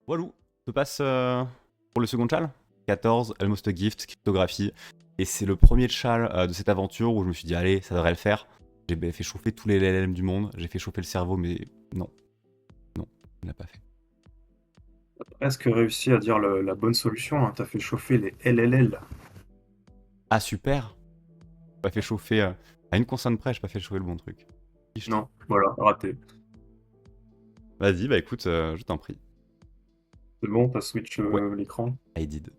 Walou, je passe pour le second chal. 14, Almost a Gift, cryptographie. Et c'est le premier chal de cette aventure où je me suis dit, allez, ça devrait le faire. J'ai fait chauffer tous les LLM du monde, j'ai fait chauffer le cerveau, mais non, il n'a pas fait. Presque réussi à dire la bonne solution, hein. T'as fait chauffer les LLL. Ah, super! J'ai pas fait chauffer à une consonne près, j'ai pas fait chauffer le bon truc. Fichtre. Non, voilà, raté. Vas-y, bah écoute, je t'en prie. C'est bon, t'as switch Ouais, l'écran. I did.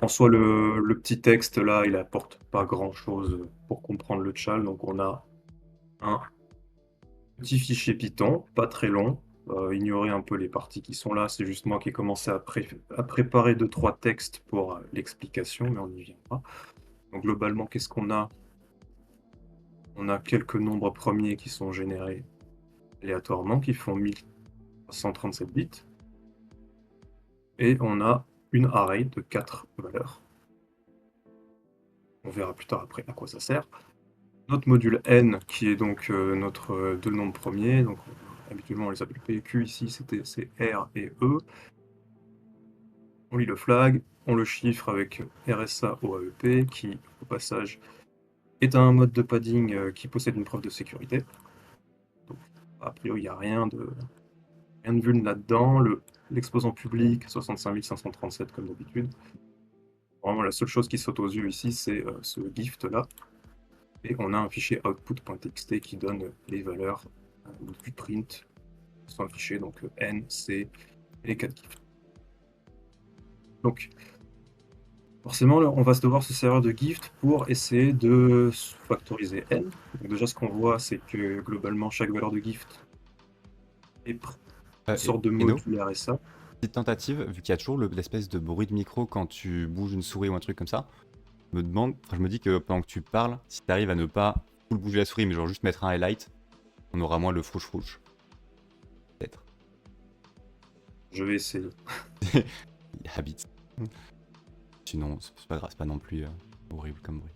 En soi, le petit texte là, il apporte pas grand-chose pour comprendre le tchal. Donc on a un petit fichier Python, pas très long. Ignorez un peu les parties qui sont là, c'est juste moi qui ai commencé à préparer 2-3 textes pour l'explication, mais on y viendra. Donc globalement, qu'est-ce qu'on a? On a quelques nombres premiers qui sont générés aléatoirement, qui font 1337 bits. Et on a une array de 4 valeurs. On verra plus tard après à quoi ça sert. Notre module n, qui est donc notre deux nombres premiers, donc habituellement on les appelle PQ, ici c'est R et E. On lit le flag, on le chiffre avec RSA OAEP, qui au passage est un mode de padding qui possède une preuve de sécurité. Donc a priori il n'y a rien de vuln là-dedans. L'exposant public 65 537 comme d'habitude. Vraiment la seule chose qui saute aux yeux ici c'est ce gift là. Et on a un fichier output.txt qui donne les valeurs du print sont affichées, donc n, c et les 4 gifs. Donc forcément, on va devoir se servir de gift pour essayer de factoriser n. Donc déjà, ce qu'on voit, c'est que globalement, chaque valeur de gift est une sorte de Eno, module RSA. petite tentative, vu qu'il y a toujours l'espèce de bruit de micro quand tu bouges une souris ou un truc comme ça, je me dis que pendant que tu parles, si tu arrives à ne pas full bouger la souris, mais genre juste mettre un highlight, on aura moins le frouche-frouche. Peut-être. Je vais essayer. Habit. Sinon, c'est pas grave, c'est pas non plus horrible comme bruit.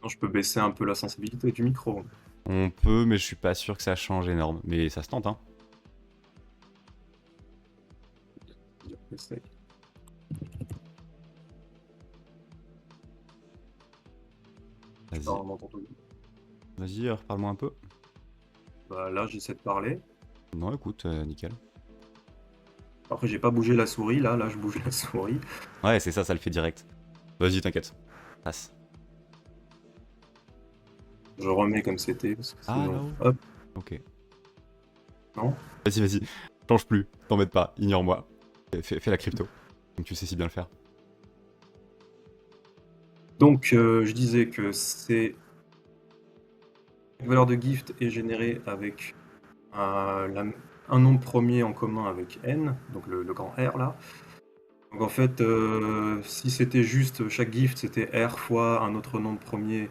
Non, je peux baisser un peu la sensibilité du micro. On peut, mais je suis pas sûr que ça change énorme. Mais ça se tente, hein. Essaye. Vas-y, vas-y, reparle-moi un peu. Bah, là, j'essaie de parler. Non, écoute, nickel. Après, j'ai pas bougé la souris. Là, je bouge la souris. Ouais, c'est ça, ça le fait direct. Vas-y, t'inquiète. Passe. Je remets comme c'était, parce que Ah, sinon... là-haut. Hop, Ok. non. Vas-y, vas-y. Change plus. T'embête pas. Ignore-moi. Fais la crypto. Donc tu sais si bien le faire. Donc, je disais que c'est... Une valeur de gift est générée avec un nombre premier en commun avec n, donc le grand R là. Donc en fait, si c'était juste chaque gift c'était R fois un autre nombre premier,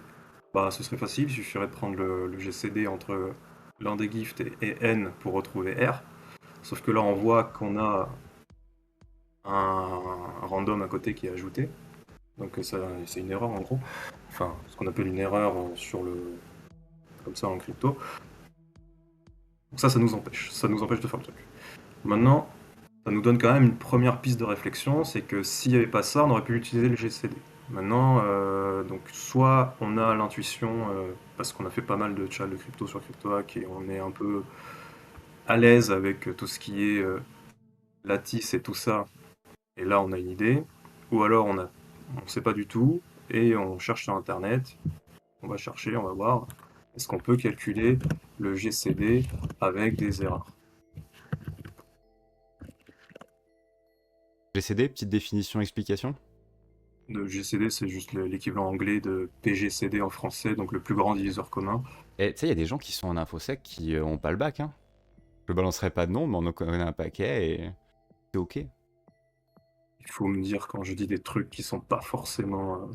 bah ce serait facile, il suffirait de prendre le GCD entre l'un des gifts et n pour retrouver R. Sauf que là on voit qu'on a un random à côté qui est ajouté. Donc c'est une erreur en gros. Enfin, ce qu'on appelle une erreur comme ça en crypto. Donc ça nous empêche. Ça nous empêche de faire le truc. Maintenant, ça nous donne quand même une première piste de réflexion, c'est que s'il n'y avait pas ça, on aurait pu utiliser le GCD. Maintenant, donc soit on a l'intuition, parce qu'on a fait pas mal de chats de crypto sur CryptoHack et on est un peu à l'aise avec tout ce qui est lattice et tout ça, et là on a une idée, ou alors on ne sait pas du tout, et on cherche sur internet, on va chercher, on va voir, est-ce qu'on peut calculer le GCD avec des erreurs. GCD, petite définition, explication. Le GCD, c'est juste l'équivalent anglais de PGCD en français, donc le plus grand diviseur commun. Et tu sais, il y a des gens qui sont en infosec qui ont pas le bac, hein. Je balancerai pas de nom, mais on en connaît un paquet et c'est ok. Il faut me dire quand je dis des trucs qui sont pas forcément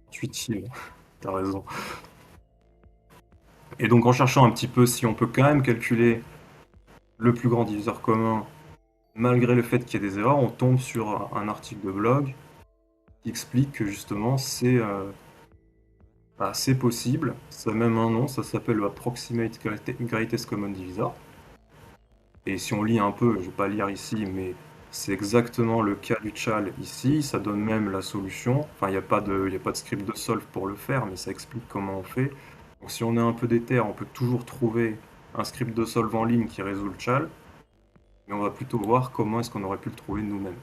intuitifs. T'as raison. Et donc en cherchant un petit peu si on peut quand même calculer le plus grand diviseur commun, malgré le fait qu'il y ait des erreurs, on tombe sur un article de blog qui explique que justement c'est possible. Ça a même un nom, ça s'appelle le Approximate Greatest Common Divisor. Et si on lit un peu, je vais pas lire ici, mais c'est exactement le cas du Chal ici, ça donne même la solution. Enfin, il y a pas de script de solve pour le faire, mais ça explique comment on fait. Donc si on est un peu déter, on peut toujours trouver un script de solve en ligne qui résout le Chal, mais on va plutôt voir comment est-ce qu'on aurait pu le trouver nous-mêmes.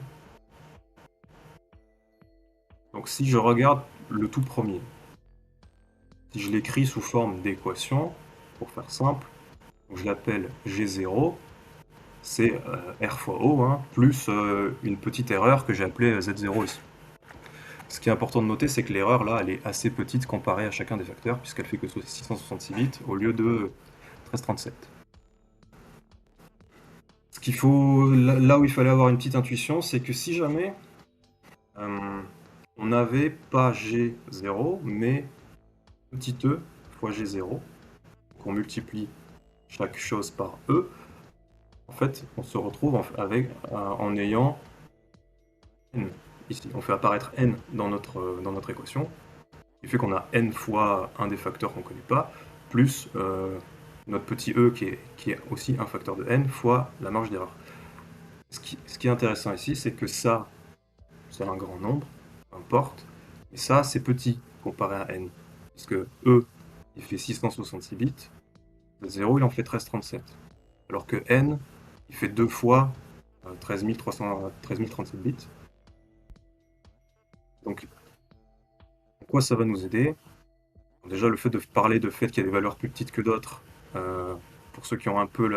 Donc si je regarde le tout premier, si je l'écris sous forme d'équation, pour faire simple, donc je l'appelle G0, c'est R fois O, hein, plus une petite erreur que j'ai appelée Z0 ici. Ce qui est important de noter, c'est que l'erreur là, elle est assez petite comparée à chacun des facteurs, puisqu'elle fait que 666 bits au lieu de 1337. Ce qu'il faut, là où il fallait avoir une petite intuition, c'est que si jamais on n'avait pas G0, mais petit e fois G0, qu'on multiplie chaque chose par E, en fait, on se retrouve en ayant n ici. On fait apparaître n dans notre équation, qui fait qu'on a n fois un des facteurs qu'on ne connaît pas, plus notre petit e qui est aussi un facteur de n fois la marge d'erreur. Ce qui est intéressant ici, c'est que ça, c'est un grand nombre, peu importe, et ça, c'est petit comparé à n. Puisque e, il fait 666 bits, 0, il en fait 1337. Alors que n, il fait 2 fois 13 037 bits. Donc, en quoi ça va nous aider? Déjà, le fait de parler de fait qu'il y a des valeurs plus petites que d'autres, pour ceux qui ont un peu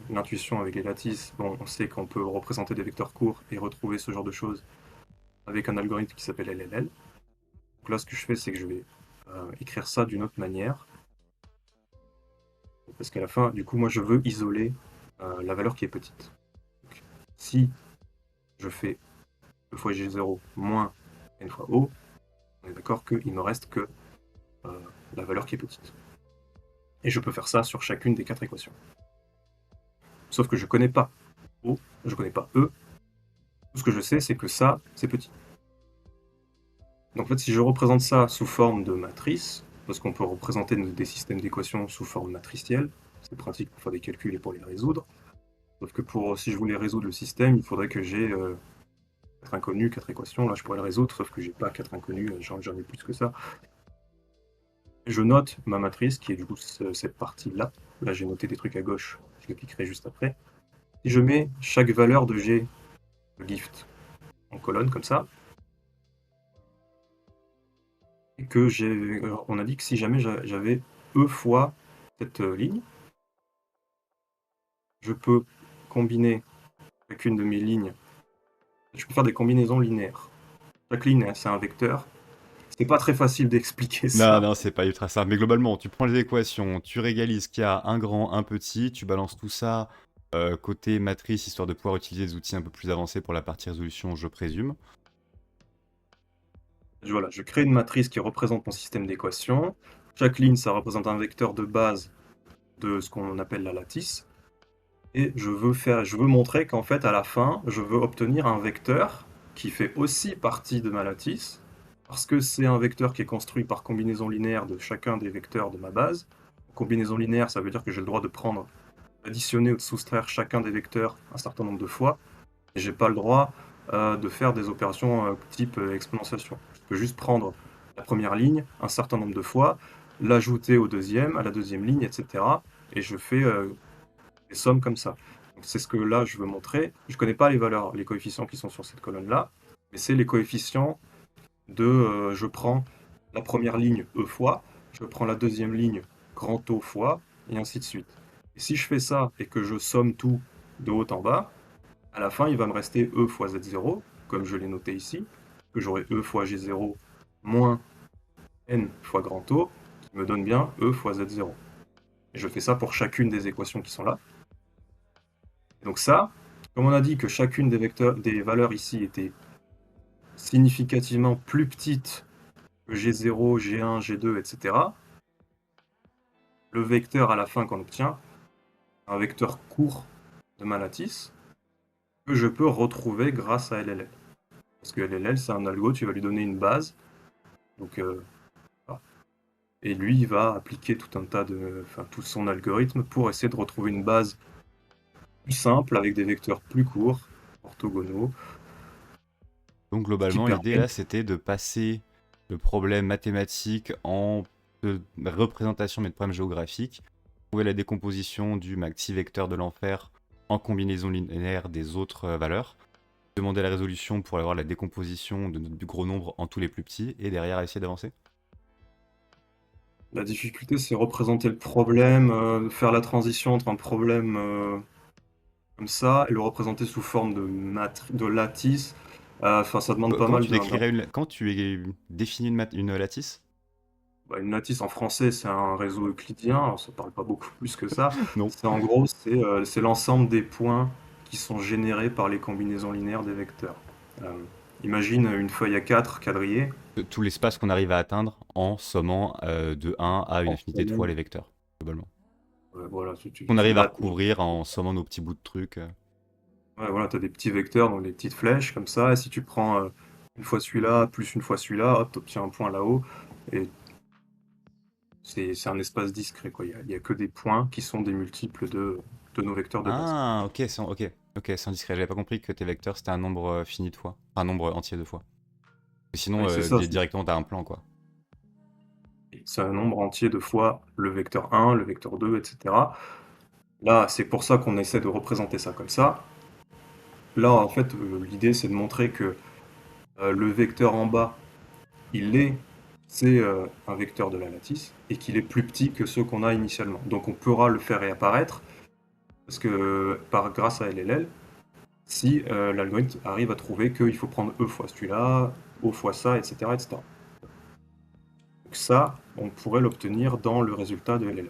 l'intuition avec les lattices, bon, on sait qu'on peut représenter des vecteurs courts et retrouver ce genre de choses avec un algorithme qui s'appelle LLL. Donc là, ce que je fais, c'est que je vais écrire ça d'une autre manière. Parce qu'à la fin, du coup, moi, je veux isoler la valeur qui est petite. Donc, si je fais E fois G0 moins N fois O, on est d'accord qu'il me reste que la valeur qui est petite. Et je peux faire ça sur chacune des 4 équations. Sauf que je connais pas O, je connais pas E. Tout ce que je sais, c'est que ça, c'est petit. Donc en fait, si je représente ça sous forme de matrice, parce qu'on peut représenter des systèmes d'équations sous forme matricielle, c'est pratique pour faire des calculs et pour les résoudre. Sauf que si je voulais résoudre le système, il faudrait que j'ai 4 inconnus, 4 équations. Là, je pourrais le résoudre, sauf que j'ai pas 4 inconnus, j'en ai plus que ça. Je note ma matrice, qui est du coup cette partie-là. Là, j'ai noté des trucs à gauche, je le cliquerai juste après. Si je mets chaque valeur de G, de gift, en colonne, comme ça, et que on a dit que si jamais j'avais E fois cette ligne, je peux combiner chacune de mes lignes. Je peux faire des combinaisons linéaires. Chaque ligne, c'est un vecteur. C'est pas très facile d'expliquer Non, ça. non, c'est pas ultra simple. Mais globalement, tu prends les équations, tu régalises qu'il y a un grand, un petit, tu balances tout ça côté matrice, histoire de pouvoir utiliser des outils un peu plus avancés pour la partie résolution, je présume. Voilà, je crée une matrice qui représente mon système d'équations. Chaque ligne, ça représente un vecteur de base de ce qu'on appelle la lattice. Et je veux montrer qu'en fait, à la fin, je veux obtenir un vecteur qui fait aussi partie de ma lattice, parce que c'est un vecteur qui est construit par combinaison linéaire de chacun des vecteurs de ma base. Combinaison linéaire, ça veut dire que j'ai le droit de prendre, d'additionner ou de soustraire chacun des vecteurs un certain nombre de fois, et j'ai pas le droit de faire des opérations type exponentiation. Je peux juste prendre la première ligne un certain nombre de fois, l'ajouter à la deuxième ligne, etc. Et je fais des sommes comme ça. C'est ce que là je veux montrer. Je connais pas les valeurs, les coefficients qui sont sur cette colonne-là, mais c'est les coefficients de je prends la première ligne E fois, je prends la deuxième ligne grand O fois, et ainsi de suite. Et si je fais ça et que je somme tout de haut en bas, à la fin il va me rester E fois Z0, comme je l'ai noté ici, que j'aurai E fois G0 moins N fois grand O, qui me donne bien E fois Z0. Et je fais ça pour chacune des équations qui sont là. Donc ça, comme on a dit que chacune des valeurs ici était significativement plus petite que G0, G1, G2, etc., le vecteur à la fin qu'on obtient, un vecteur court de ma lattice, que je peux retrouver grâce à LLL. Parce que LLL, c'est un algo, tu vas lui donner une base, donc, voilà. Et lui, il va appliquer tout un tas tout son algorithme pour essayer de retrouver une base plus simple, avec des vecteurs plus courts, orthogonaux, Donc qui globalement, l'idée là, permettent... c'était de passer le problème mathématique en représentation, mais de problème géographique, trouver la décomposition du maxi vecteur de l'enfer en combinaison linéaire des autres valeurs, demander la résolution pour avoir la décomposition de notre gros nombre en tous les plus petits, et derrière essayer d'avancer. La difficulté, c'est représenter le problème, faire la transition entre un problème comme ça et le représenter sous forme de lattice. Enfin, ça demande pas Comment mal tu décrirais quand tu définis une lattice? bah, une lattice en français, c'est un réseau euclidien, alors ça parle pas beaucoup plus que ça. Non. C'est en gros, c'est l'ensemble des points qui sont générés par les combinaisons linéaires des vecteurs. Euh, Imagine une feuille à 4 quadrillée. Tout l'espace qu'on arrive à atteindre en sommant de 1 à une En infinité de fois sommant, les vecteurs, globalement. voilà, On tu arrive à lattes. recouvrir en sommant nos petits bouts de trucs. Ouais, voilà, tu as des petits vecteurs, donc des petites flèches comme ça. Et si tu prends une fois celui-là, plus une fois celui-là, hop, tu obtiens un point là-haut. Et c'est un espace discret, quoi. Il y a que des points qui sont des multiples de nos vecteurs de base. Ah, ok, c'est indiscret. J'avais pas compris que tes vecteurs c'était un nombre fini de fois. Enfin, un nombre entier de fois. Sinon, Oui, c'est ça. directement t'as un plan, quoi. C'est un nombre entier de fois le vecteur 1, le vecteur 2, etc. Là, c'est pour ça qu'on essaie de représenter ça comme ça. Là, en fait, l'idée, c'est de montrer que le vecteur en bas, c'est un vecteur de la lattice et qu'il est plus petit que ceux qu'on a initialement. Donc on pourra le faire réapparaître parce que grâce à LLL, si l'algorithme arrive à trouver qu'il faut prendre E fois celui-là, O fois ça, etc., etc. Donc ça, on pourrait l'obtenir dans le résultat de LLL.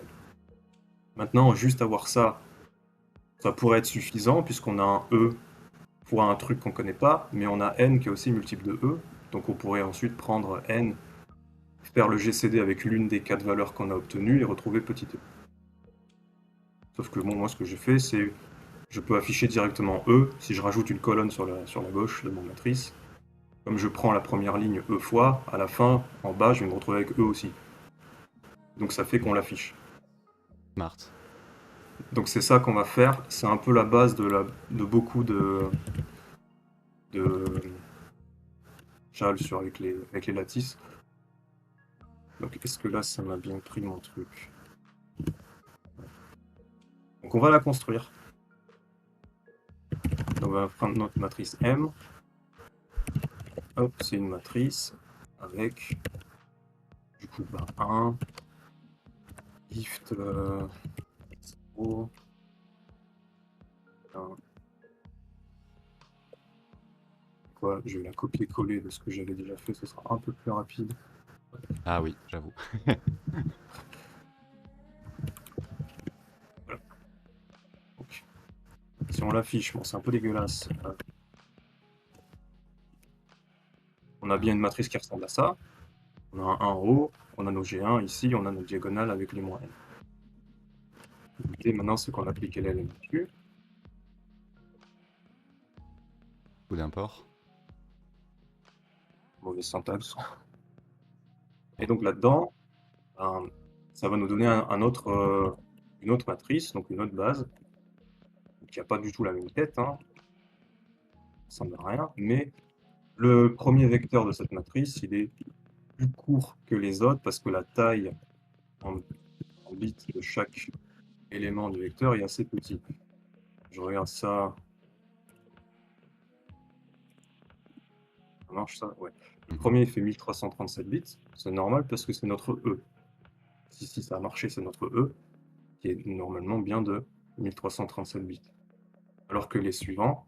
Maintenant, juste avoir ça, ça pourrait être suffisant puisqu'on a un E fois un truc qu'on ne connaît pas, mais on a N qui est aussi multiple de E. Donc on pourrait ensuite prendre N, faire le GCD avec l'une des 4 valeurs qu'on a obtenues et retrouver petit e. Sauf que bon, moi ce que j'ai fait, c'est je peux afficher directement E si je rajoute une colonne sur la gauche de mon matrice. Comme je prends la première ligne E fois, à la fin, en bas, je vais me retrouver avec E aussi. Donc ça fait qu'on l'affiche. Smart. Donc c'est ça qu'on va faire. C'est un peu la base de beaucoup de JAL avec les lattices. Donc est-ce que là, ça m'a bien pris mon truc? Donc on va la construire. Donc on va prendre notre matrice M. Hop, c'est une matrice avec du coup 1, gift 0, 1. Quoi, je vais la copier-coller de ce que j'avais déjà fait, ce sera un peu plus rapide. Ah oui, j'avoue. Donc, si on l'affiche, bon, c'est un peu dégueulasse. On a bien une matrice qui ressemble à ça. On a un 1 en haut, on a nos G1 ici, on a nos diagonales avec les moins n. L'idée maintenant, c'est qu'on applique LLM dessus. Coup d'import. Mauvaise syntaxe. Et donc là-dedans, ben, ça va nous donner une autre matrice, donc une autre base, qui n'a pas du tout la même tête, hein. Ça ne ressemble à rien, mais le premier vecteur de cette matrice, il est plus court que les autres parce que la taille en bits de chaque élément du vecteur est assez petit. Je regarde ça. Ça marche ça? Ouais. Le premier il fait 1337 bits. C'est normal parce que c'est notre E. Si ça a marché, c'est notre E, qui est normalement bien de 1337 bits. Alors que les suivants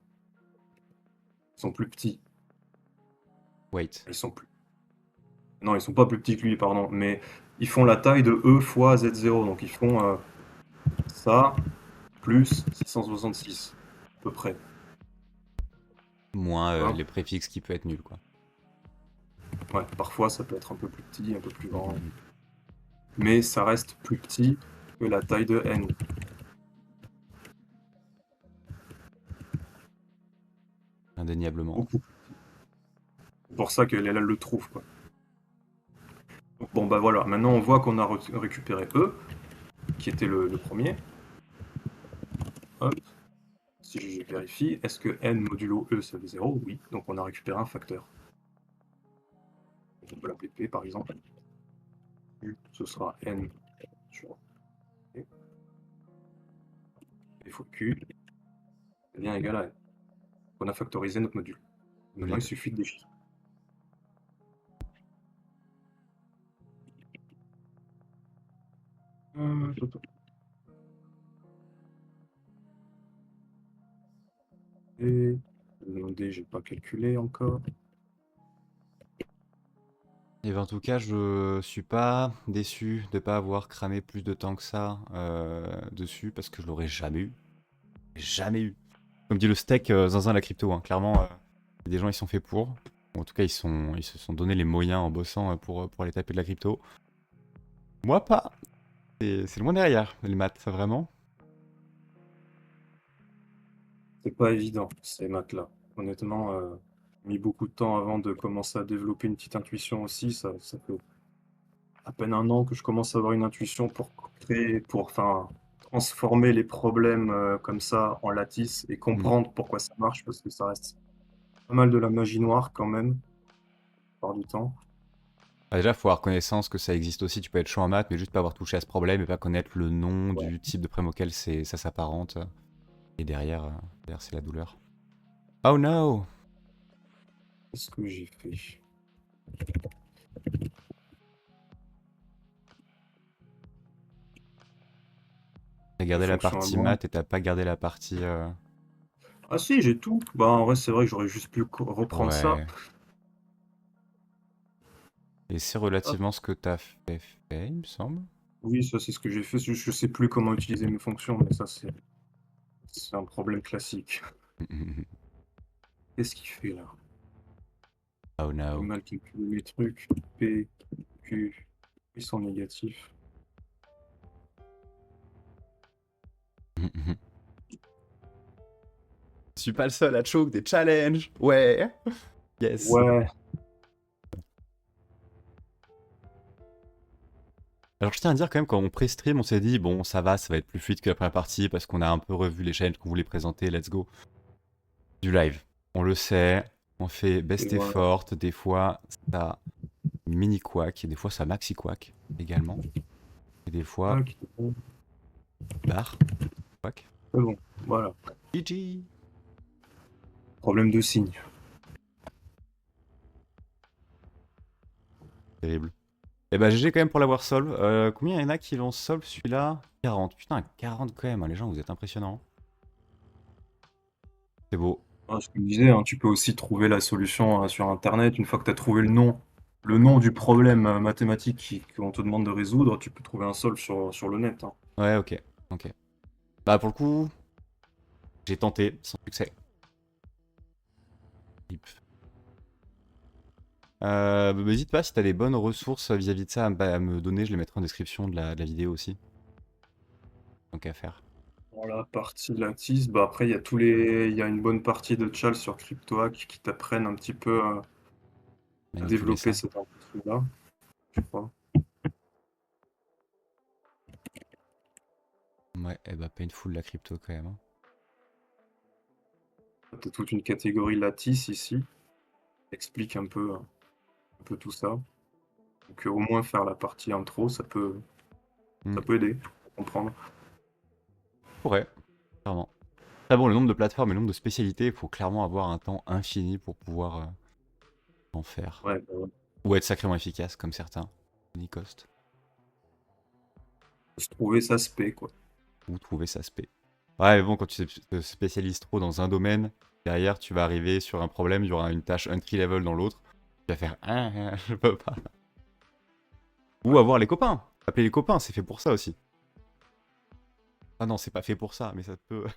sont plus petits. Wait. Ils sont plus. Non, ils sont pas plus petits que lui, pardon, mais ils font la taille de E fois Z0. Donc ils font ça plus 666, à peu près. Moins Hein. les préfixes qui peut être nul, quoi. Ouais, parfois ça peut être un peu plus petit, un peu plus grand. Mais ça reste plus petit que la taille de N. Indéniablement. Beaucoup. C'est pour ça qu'elle le trouve, quoi. Donc, bon, bah voilà, maintenant on voit qu'on a récupéré E, qui était le premier. Hop. vérifie. Est-ce que n modulo e, ça fait 0? Oui. Donc on a récupéré un facteur. On peut l'appeler p, par exemple. Ce sera n sur p. Et fois q est bien égal à n. On a factorisé notre module. Maintenant, il suffit de déchiffrer. Et le D, j'ai pas calculé encore. Et ben, en tout cas, je suis pas déçu de pas avoir cramé plus de temps que ça dessus parce que je l'aurais jamais eu. Jamais eu. Comme dit le steak, zinzin la crypto, hein. Clairement, des gens ils sont faits pour. Ou en tout cas, ils se sont donné les moyens en bossant pour aller taper de la crypto. Moi, pas. C'est loin derrière, les maths, ça vraiment. C'est pas évident, ces maths-là. Honnêtement, j'ai mis beaucoup de temps avant de commencer à développer une petite intuition aussi. Ça fait à peine un an que je commence à avoir une intuition pour transformer les problèmes comme ça en lattice et comprendre pourquoi ça marche, parce que ça reste pas mal de la magie noire quand même, la plupart du temps. Ah, déjà, faut avoir connaissance que ça existe aussi. Tu peux être chaud en maths, mais juste pas avoir touché à ce problème et pas connaître le nom Ouais. du type de problème auquel ça s'apparente. Et derrière c'est la douleur. Oh no! Qu'est-ce que j'ai fait? T'as gardé la Fonction à partie moi. maths et t'as pas gardé la partie. Ah si, j'ai tout. Bah en vrai, c'est vrai que j'aurais juste pu reprendre ça. Ouais. Et c'est relativement ce que t'as fait, il me semble. Oui, ça c'est ce que j'ai fait. Je sais plus comment utiliser mes fonctions, mais ça c'est un problème classique. Qu'est-ce qu'il fait là? Oh J'ai no. mal calculé mes trucs. P, Q, ils sont négatifs. Je suis pas le seul à choke des challenges. Ouais. Yes. Ouais. Alors je tiens à dire quand même, quand on pré-stream, on s'est dit, bon, ça va être plus fluide que la première partie parce qu'on a un peu revu les challenges qu'on voulait présenter, let's go. Du live. On le sait, on fait best Et voilà. effort, des fois ça mini quack, et des fois ça maxi quack également. Et des fois, Ok, bon. bar quack. C'est bon, voilà. GG. Problème de signe. Terrible. Et bah GG quand même pour l'avoir solve. Combien il y en a qui l'ont solve celui-là? 40. Putain, 40 quand même, hein, les gens, vous êtes impressionnants. C'est beau. Ah, ce que je disais, hein, tu peux aussi trouver la solution sur Internet. Une fois que tu as trouvé le nom du problème mathématique qu'on te demande de résoudre, tu peux trouver un solve sur le net. Hein. Ouais, ok. Ok. Bah pour le coup, j'ai tenté, sans succès. Hip. N'hésite pas si t'as des bonnes ressources vis-à-vis de ça à me donner, je les mettrai en description de la vidéo aussi. Donc à faire. Voilà, partie lattice. Bah après, il y a une bonne partie de chal sur CryptoHack qui t'apprennent un petit peu à Manipuler développer ça. cette intuition-là, je crois. Ouais, et bah painful la crypto quand même. Hein. Tu as toute une catégorie lattice ici. Explique un peu tout ça. Donc au moins faire la partie intro, ça peut aider à comprendre. Ouais, clairement. Ah bon, le nombre de plateformes et le nombre de spécialités, il faut clairement avoir un temps infini pour pouvoir en faire. Ouais, bah ouais. Ou être sacrément efficace, comme certains. Nicost. Se trouver sa spé, quoi. Ou trouver sa spé. Ouais, mais bon, quand tu te spécialises trop dans un domaine, derrière, tu vas arriver sur un problème, il y aura une tâche entry level dans l'autre. Tu vas faire je peux pas. Ou avoir les copains. Appeler les copains, c'est fait pour ça aussi. Ah non, c'est pas fait pour ça, mais ça peut.